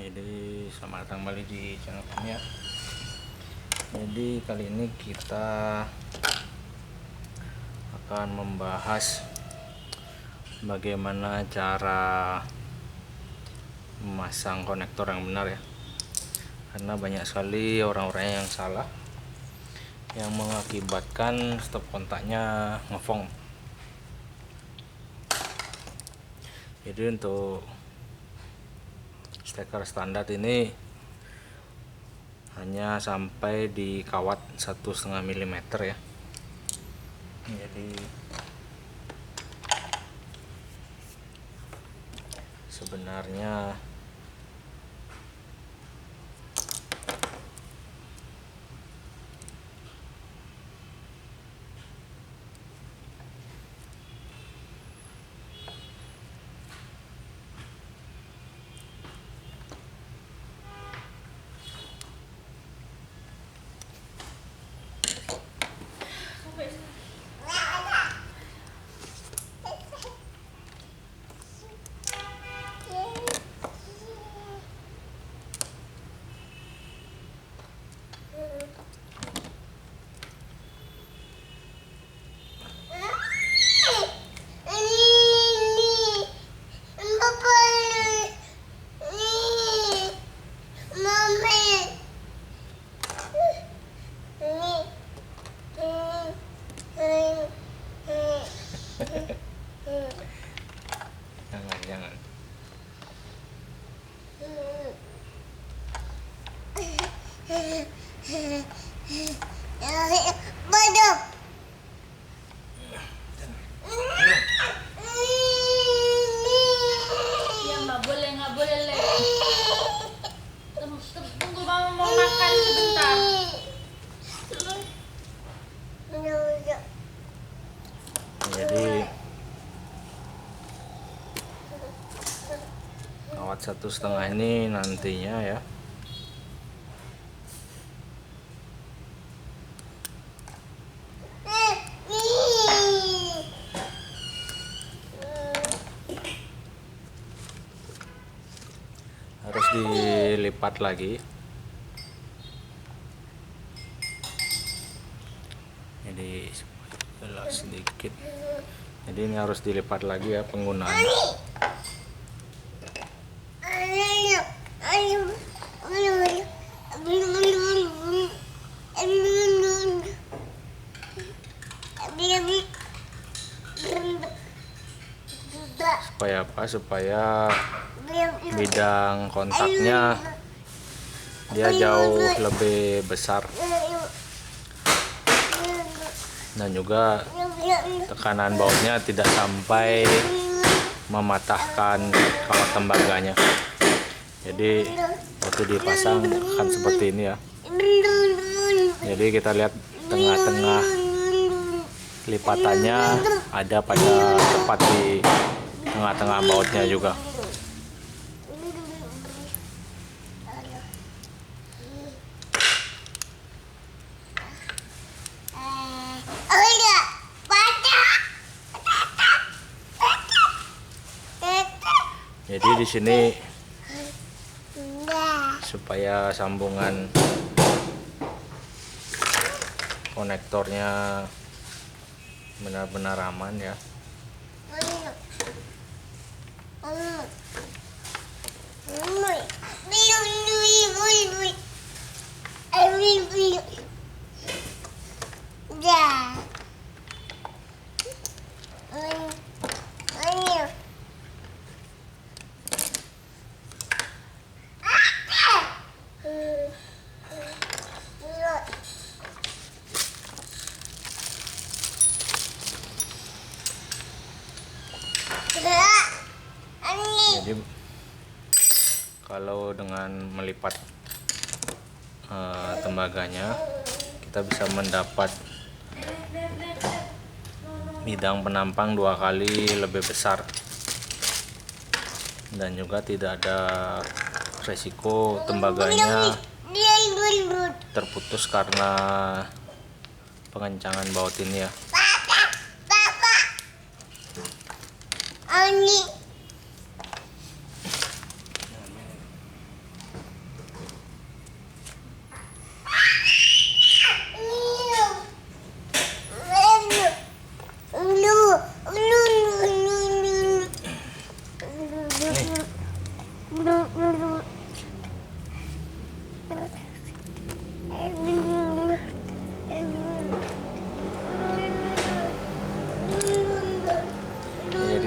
Jadi selamat datang kembali di channel kami ya. Jadi kali ini kita akan membahas bagaimana cara memasang konektor yang benar ya. Karena banyak sekali orang-orang yang salah, yang mengakibatkan stop kontaknya ngefong. Jadi untuk steker standar ini hanya sampai di kawat 1,5 mm ya. Jadi sebenarnya jangan. Bodoh. Ya nggak boleh Le. Tunggu mama mau makan sebentar. Jadi kawat 1,5 ini nantinya ya harus dilipat lagi. Jadi jelas sedikit. Jadi ini harus dilipat lagi ya penggunaannya. Supaya apa? Supaya bidang kontaknya dia jauh lebih besar dan juga tekanan bautnya tidak sampai mematahkan kawat tembaganya. Jadi waktu dipasang akan seperti ini ya. Jadi kita lihat tengah-tengah lipatannya ada pada tepat di tengah-tengah bautnya juga. Jadi di sini supaya sambungan konektornya benar-benar aman ya. Jadi kalau dengan melipat tembaganya kita bisa mendapat bidang penampang 2 kali lebih besar dan juga tidak ada resiko tembaganya terputus karena pengencangan baut ini ya. Jadi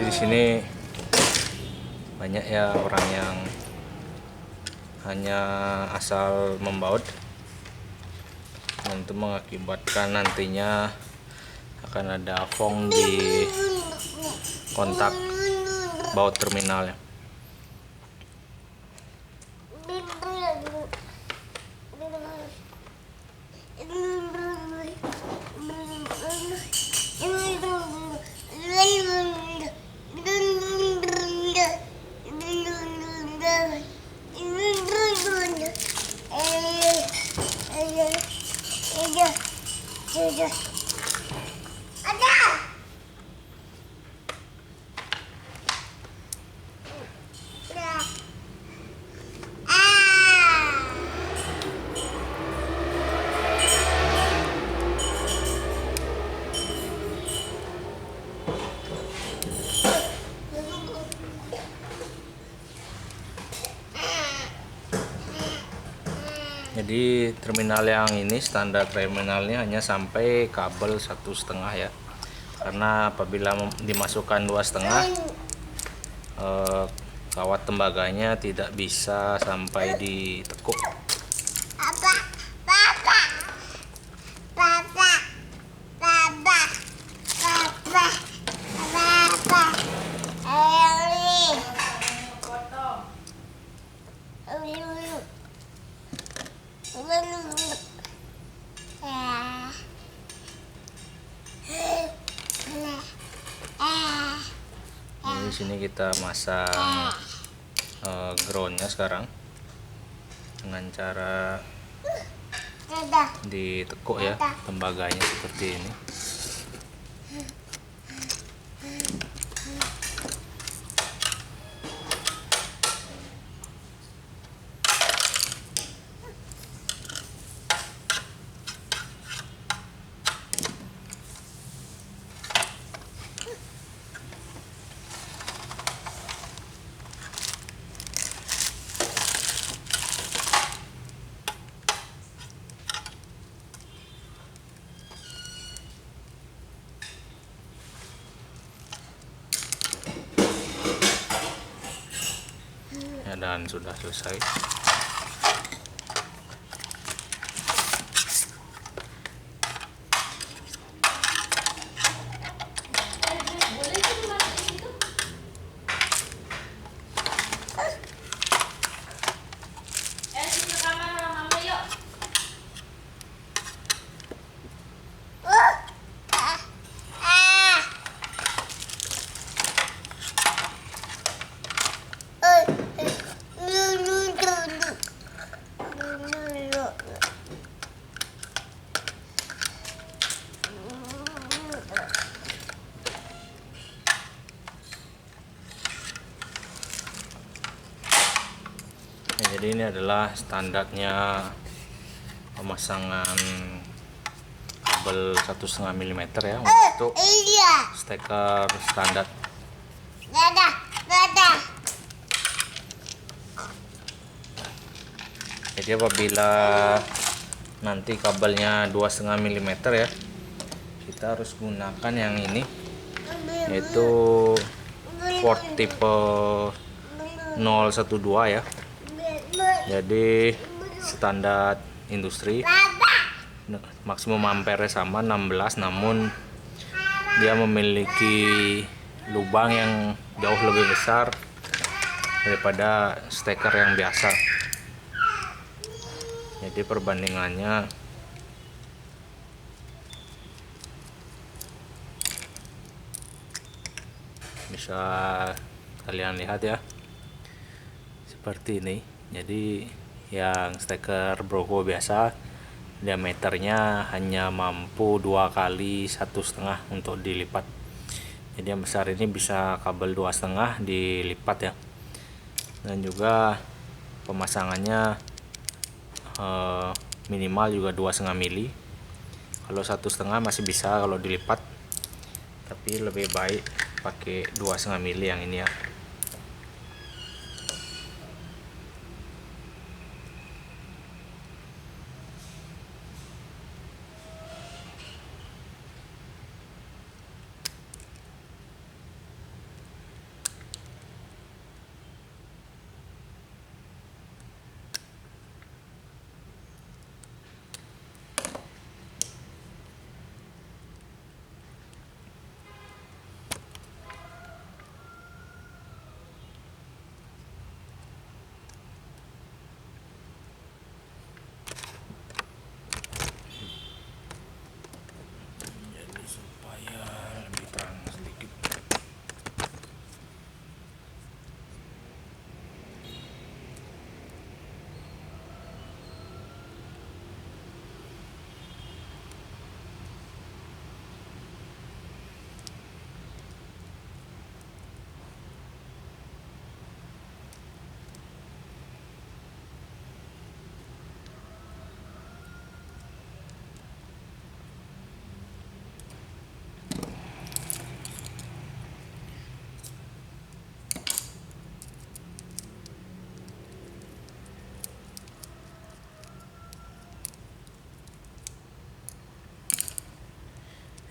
di sini banyak ya orang yang hanya asal membaut, dan itu mengakibatkan nantinya akan ada fong di kontak baut terminalnya. Jadi terminal yang ini standar terminalnya hanya sampai kabel 1,5 ya, karena apabila dimasukkan 2,5 kawat tembaganya tidak bisa sampai di tekuk. Di sini kita masang groundnya sekarang dengan cara ditekuk ya tembaganya seperti ini. Dan sudah selesai. Jadi ini adalah standarnya pemasangan kabel 1,5 mm ya untuk steker standar. Jadi apabila nanti kabelnya 2,5 mm ya, kita harus gunakan yang ini, yaitu port tipe 012 ya. Jadi standar industri maksimum ampere sama 16, namun dia memiliki lubang yang jauh lebih besar daripada steker yang biasa. Jadi perbandingannya bisa kalian lihat ya, seperti ini. Jadi yang steker Broko biasa diameternya hanya mampu 2 kali 1,5 untuk dilipat. Jadi yang besar ini bisa kabel 2,5 dilipat ya. Dan juga pemasangannya minimal juga 2,5 mili. Kalau 1,5 masih bisa kalau dilipat, tapi lebih baik pakai 2,5 mili yang ini ya.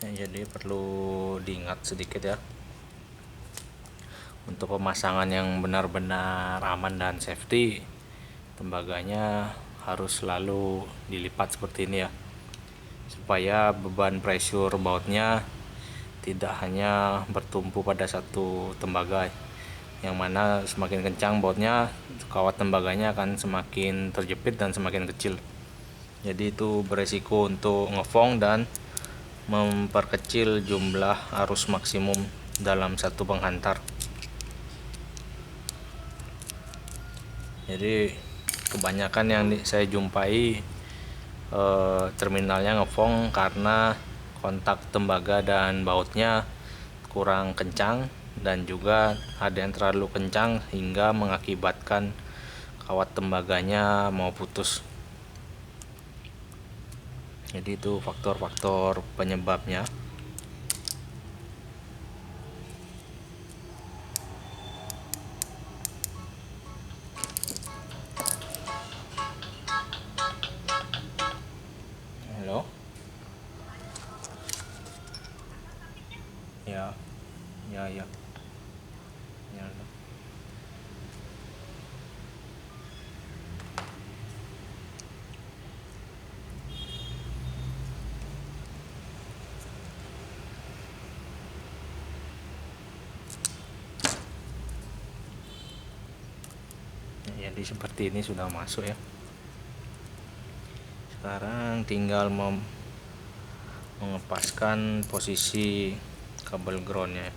Ya, jadi perlu diingat sedikit ya, untuk pemasangan yang benar-benar aman dan safety, tembaganya harus selalu dilipat seperti ini ya, supaya beban pressure bautnya tidak hanya bertumpu pada satu tembaga, yang mana semakin kencang bautnya, kawat tembaganya akan semakin terjepit dan semakin kecil. Jadi itu beresiko untuk ngefong dan memperkecil jumlah arus maksimum dalam satu penghantar. Jadi kebanyakan yang saya jumpai terminalnya ngefong karena kontak tembaga dan bautnya kurang kencang, dan juga ada yang terlalu kencang hingga mengakibatkan kawat tembaganya mau putus. Jadi itu faktor-faktor penyebabnya. Halo? Ya, ya, ya. Ya. Jadi seperti ini sudah masuk ya. Sekarang tinggal mengepaskan posisi kabel groundnya.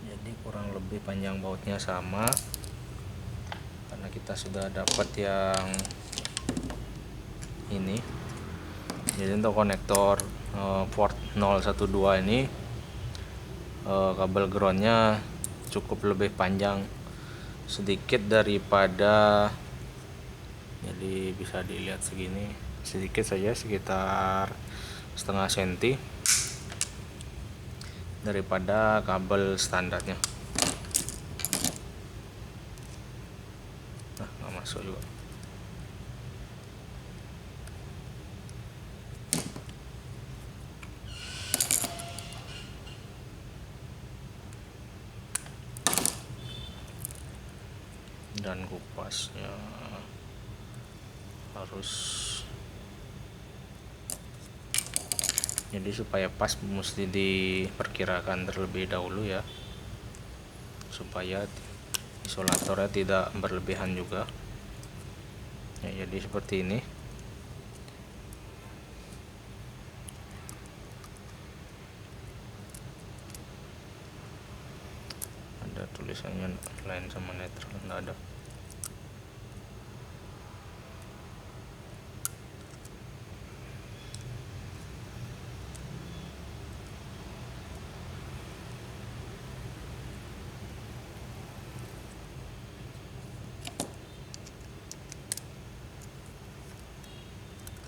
Jadi kurang lebih panjang bautnya sama, karena kita sudah dapat yang ini. Jadi untuk konektor port 012 ini kabel groundnya cukup lebih panjang sedikit daripada, jadi bisa dilihat segini, sedikit saja, sekitar setengah senti daripada kabel standarnya. Nah, nggak masuk juga. Dan kupasnya harus, jadi supaya pas mesti diperkirakan terlebih dahulu ya, supaya isolatornya tidak berlebihan juga ya. Jadi seperti ini. Ada tulisannya line sama netral, enggak ada.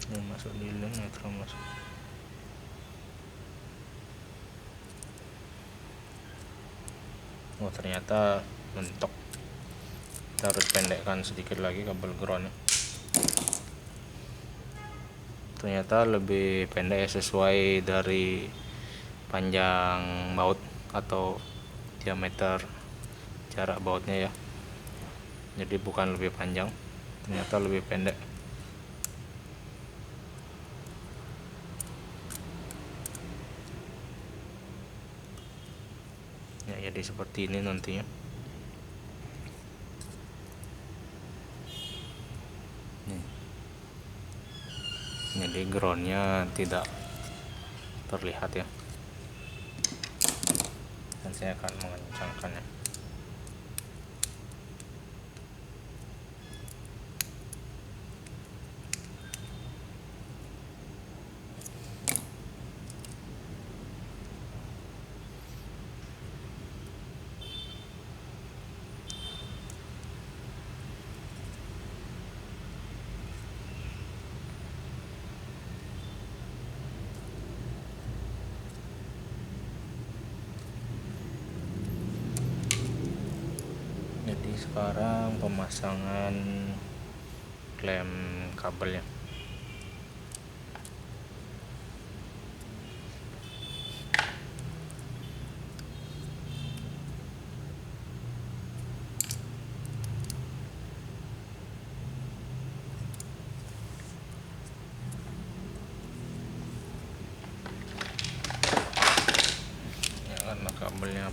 Ini masuk di line, netral masuk. Oh, ternyata mentok. Kita harus pendekkan sedikit lagi kabel groundnya. Ternyata lebih pendek ya, sesuai dari panjang baut atau diameter jarak bautnya ya. Jadi bukan lebih panjang, ternyata lebih pendek. Ya, jadi seperti ini nantinya. Nih. Jadi groundnya tidak terlihat ya, dan saya akan mengencangkannya. Jadi sekarang pemasangan klem kabelnya.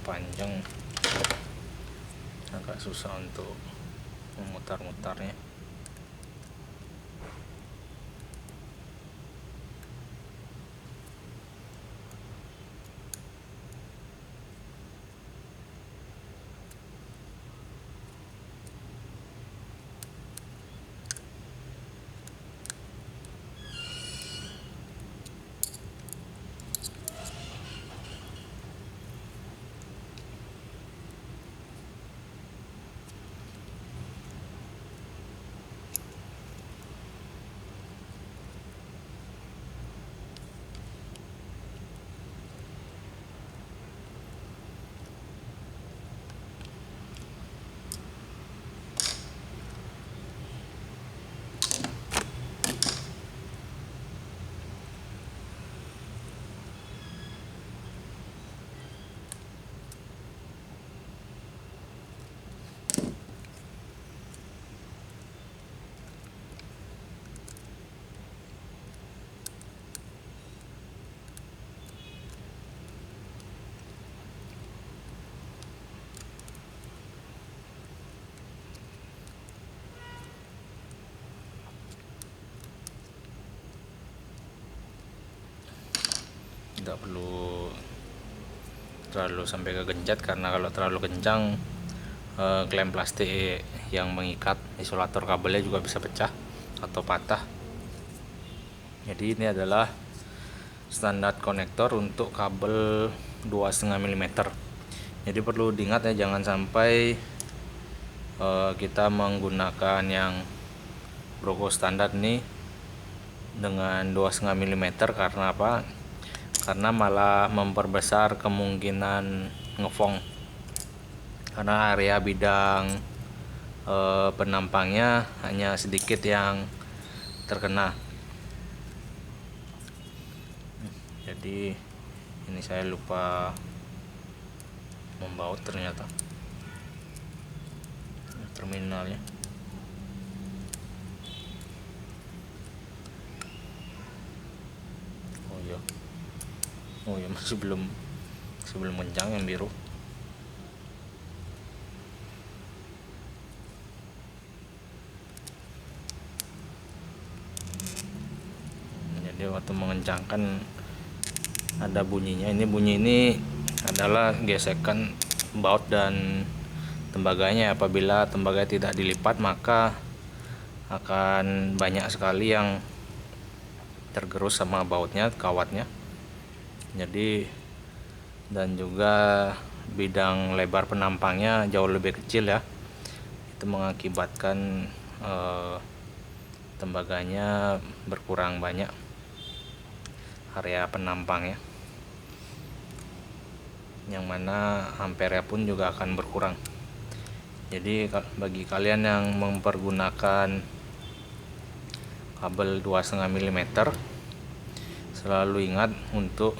panjang, agak susah untuk memutar-mutarnya. Tidak perlu terlalu sampai kegencet, karena kalau terlalu kencang klem plastik yang mengikat isolator kabelnya juga bisa pecah atau patah. Jadi ini adalah standar konektor untuk kabel 2,5 mm. Jadi perlu diingat ya, jangan sampai kita menggunakan yang Broco standar ini dengan 2,5 mm. Karena apa? Karena malah memperbesar kemungkinan ngefong, karena area bidang penampangnya hanya sedikit yang terkena. Jadi ini saya lupa membaut ternyata terminalnya. Oh ya, masih belum kencang yang biru. Jadi waktu mengencangkan ada bunyinya. Bunyi ini adalah gesekan baut dan tembaganya. Apabila tembaga tidak dilipat, maka akan banyak sekali yang tergerus sama bautnya, kawatnya. Jadi, dan juga bidang lebar penampangnya jauh lebih kecil ya. Itu mengakibatkan tembaganya berkurang banyak area penampangnya, yang mana ampere pun juga akan berkurang. Jadi bagi kalian yang mempergunakan kabel 2,5 mm, selalu ingat untuk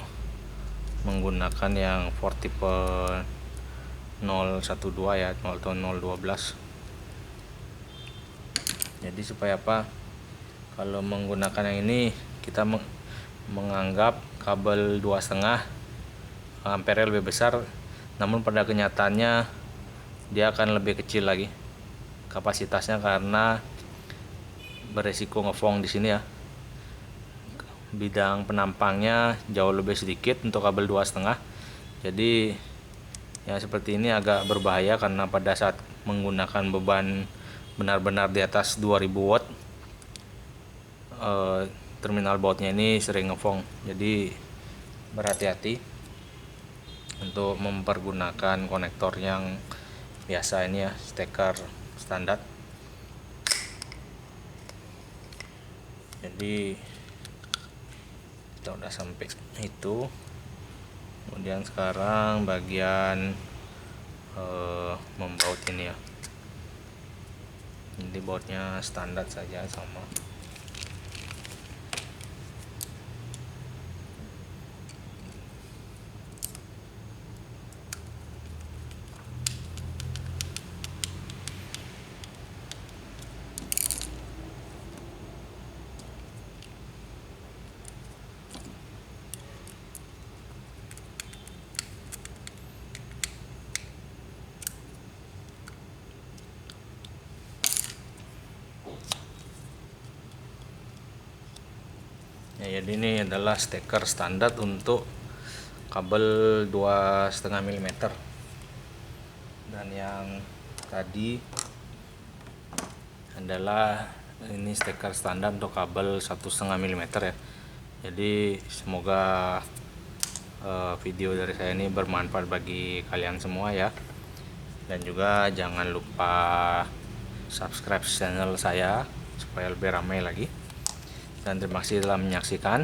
menggunakan yang for tipe 012 ya, 0 atau 012. Jadi supaya apa? Kalau menggunakan yang ini, kita menganggap kabel 2,5 ampere lebih besar, namun pada kenyataannya dia akan lebih kecil lagi kapasitasnya, karena beresiko ngefong di sini ya. Bidang penampangnya jauh lebih sedikit untuk kabel 2,5. Jadi ya seperti ini agak berbahaya, karena pada saat menggunakan beban benar-benar di atas 2000 watt, terminal bautnya ini sering ngefong. Jadi berhati-hati untuk mempergunakan konektor yang biasa ini ya, steker standar. Jadi kita udah sampai itu. Kemudian sekarang bagian membaut ini ya. Ini bautnya standar saja, sama. jadi ini adalah steker standar untuk kabel 2,5 mm, dan yang tadi adalah ini steker standar untuk kabel 1,5 mm ya. Jadi semoga video dari saya ini bermanfaat bagi kalian semua ya, dan juga jangan lupa subscribe channel saya supaya lebih ramai lagi. Dan terima kasih telah menyaksikan.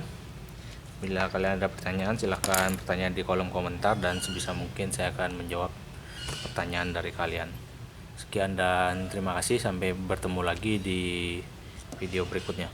Bila kalian ada pertanyaan, silahkan bertanya di kolom komentar dan sebisa mungkin saya akan menjawab pertanyaan dari kalian. Sekian dan terima kasih, sampai bertemu lagi di video berikutnya.